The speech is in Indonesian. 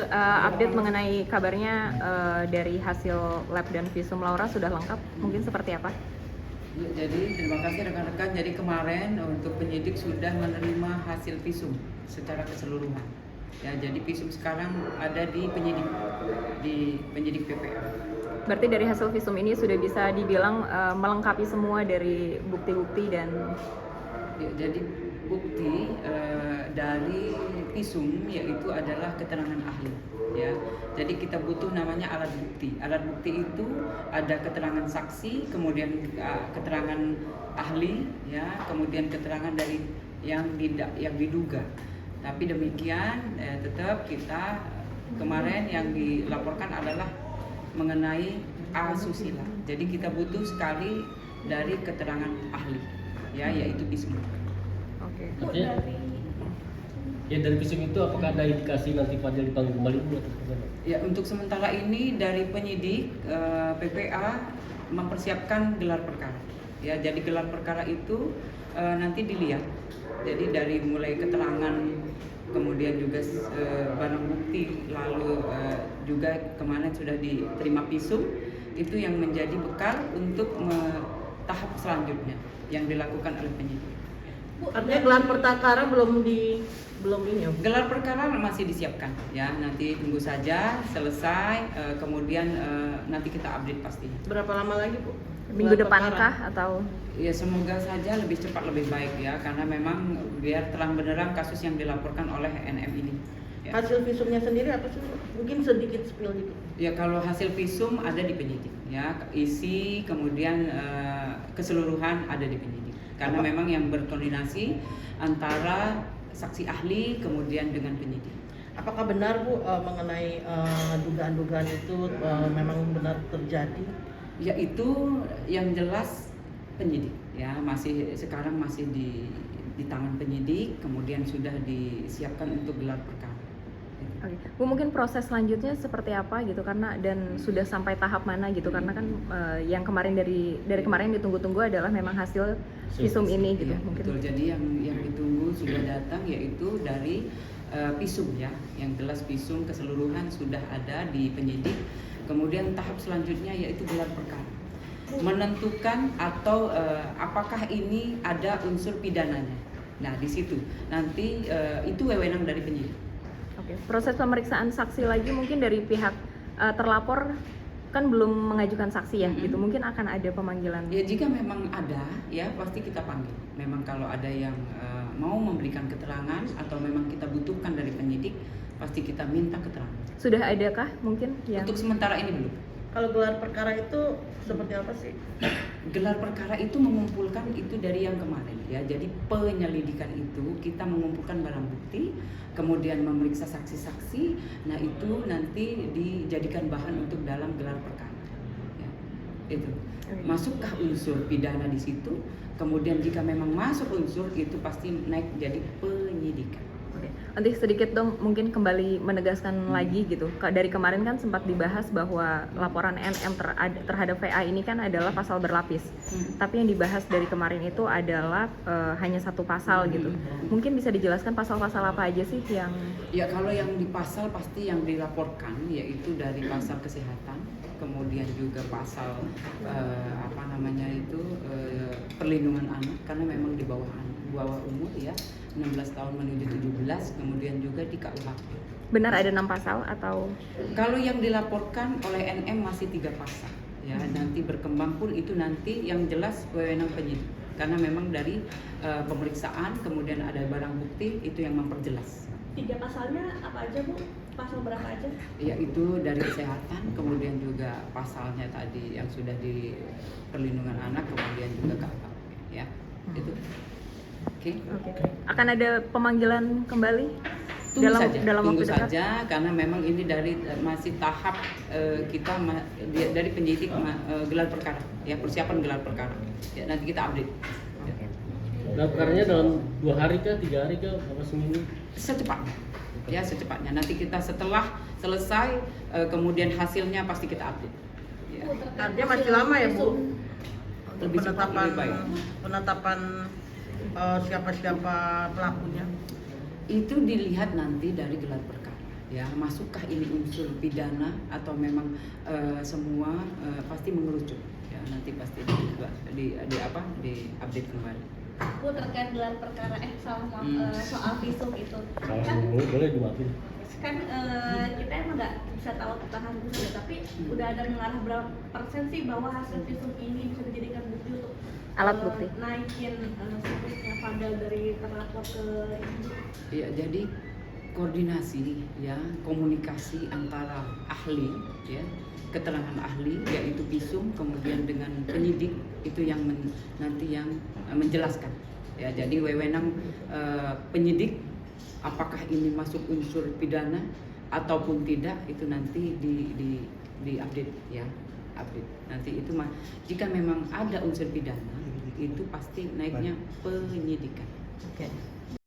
update mengenai kabarnya dari hasil lab dan visum Laura sudah lengkap, mungkin seperti apa? Ya, jadi terima kasih rekan-rekan. Jadi kemarin untuk penyidik sudah menerima hasil visum secara keseluruhan. Ya, jadi visum sekarang ada di penyidik PPA. Berarti dari hasil visum ini sudah bisa dibilang melengkapi semua dari bukti-bukti dan Ya, jadi bukti dari visum yaitu adalah keterangan ahli. Ya, jadi kita butuh namanya alat bukti. Alat bukti itu ada keterangan saksi, kemudian keterangan ahli, ya, kemudian keterangan dari yang diduga. Tapi demikian tetap kita kemarin yang dilaporkan adalah mengenai asusila. Jadi kita butuh sekali dari keterangan ahli, ya, yaitu visum. Oke. Ya dari visum itu apakah ada indikasi nanti Fadil dipanggil kembali atau bagaimana? Ya, untuk sementara ini dari penyidik PPA mempersiapkan gelar perkara. Ya, jadi gelar perkara itu nanti dilihat. Jadi dari mulai keterangan, kemudian juga barang bukti, lalu juga kemarin sudah diterima visum, itu yang menjadi bekal untuk tahap selanjutnya yang dilakukan oleh penyidik. Bu, artinya gelar perkara belum ini ya? Gelar perkara masih disiapkan, ya, nanti tunggu saja selesai, kemudian nanti kita update pasti. Berapa lama lagi, Bu? Minggu Gelar depan perkara? kah atau? Ya, semoga saja lebih cepat lebih baik, ya, karena memang biar terang benderang kasus yang dilaporkan oleh NM ini. Ya. Hasil visumnya sendiri apa sih? Mungkin sedikit spill dikit. Ya, kalau hasil visum ada di penyidik, ya, isi kemudian keseluruhan ada di penyidik. Karena memang yang berkoordinasi antara saksi ahli kemudian dengan penyidik. Apakah benar, Bu, mengenai dugaan-dugaan itu memang benar terjadi? Ya, itu yang jelas penyidik, ya, sekarang masih di tangan penyidik, kemudian sudah disiapkan untuk gelar perkara. Oke. Bu, mungkin proses selanjutnya seperti apa gitu, karena dan sudah sampai tahap mana gitu, karena kan yang kemarin dari kemarin ditunggu-tunggu adalah memang hasil visum ini gitu. Ya, Mungkin betul. Jadi yang ditunggu sudah datang, yaitu dari visum, ya, yang jelas visum keseluruhan sudah ada di penyidik. Kemudian tahap selanjutnya yaitu gelar perkara, menentukan atau apakah ini ada unsur pidananya. Nah, di situ nanti itu wewenang dari penyidik. Oke. Proses pemeriksaan saksi lagi mungkin dari pihak terlapor kan belum mengajukan saksi ya, gitu. Mungkin akan ada pemanggilan. Ya, jika memang ada, ya pasti kita panggil. Memang kalau ada yang mau memberikan keterangan atau memang kita butuhkan dari penyidik, pasti kita minta keterangan. Sudah adakah mungkin yang Untuk sementara ini belum. Kalau gelar perkara itu seperti apa sih? Gelar perkara itu mengumpulkan itu dari yang kemarin, ya. Jadi penyelidikan itu kita mengumpulkan barang bukti, kemudian memeriksa saksi-saksi. Nah, itu nanti dijadikan bahan untuk dalam gelar perkara. Ya, itu. Masukkah unsur pidana di situ? Kemudian jika memang masuk unsur itu pasti naik jadi penyidikan. Oke. Nanti sedikit dong mungkin kembali menegaskan lagi gitu. Dari kemarin kan sempat dibahas bahwa laporan NM terhadap VA ini kan adalah pasal berlapis. Tapi yang dibahas dari kemarin itu adalah hanya satu pasal gitu. Mungkin bisa dijelaskan pasal-pasal apa aja sih yang Ya, kalau yang di pasal pasti yang dilaporkan yaitu dari pasal kesehatan, kemudian juga pasal perlindungan anak, karena memang di bawah umur, ya, 16 tahun menuju 17, kemudian juga di KUHP. benar ada 6 pasal atau Kalau yang dilaporkan oleh NM masih 3 pasal, ya. Nanti berkembang pun itu nanti yang jelas wewenang penyidik, karena memang dari pemeriksaan kemudian ada barang bukti itu yang memperjelas. 3 pasalnya apa aja, Bu? Pasal berapa aja? Ya, itu dari kesehatan, kemudian juga pasalnya tadi yang sudah di perlindungan anak, kemudian juga KUHP, ya. Itu. Oke. akan ada pemanggilan kembali dalam Tunggu waktu dekat? saja, karena memang ini dari masih tahap kita dari penyidik gelar perkara, ya, persiapan gelar perkara. Ya, nanti kita update. Ya. Gelar perkaranya dalam 2 hari kah, 3 hari kah, apa seminggu? Secepatnya, ya, secepatnya. Nanti kita setelah selesai kemudian hasilnya pasti kita update. Ya. Artinya masih lama ya, Bu? Lebih cepat, lebih baik. Penetapan siapa-siapa pelakunya. Itu dilihat nanti dari gelar perkara. ya, masukkah ini unsur pidana atau memang semua pasti mengerucut ya, nanti pasti di update kembali. Bu, terkait gelar perkara soal visum itu Kalau kan boleh dimaafin. kita emang nggak bisa tahu tentang hasil visum, tapi udah ada mengarah berapa persen sih bahwa hasil visum ini bisa dijadikan bukti untuk Alat bukti. naikin statusnya Fadel dari terlapor ke ibu. Ya, jadi koordinasi ya, komunikasi antara ahli ya, keterangan ahli yaitu visum, kemudian dengan penyidik itu yang nanti yang menjelaskan ya. Jadi wewenang penyidik apakah ini masuk unsur pidana ataupun tidak itu nanti di update ya, update nanti itu jika memang ada unsur pidana itu pasti naiknya penyidikan. Oke.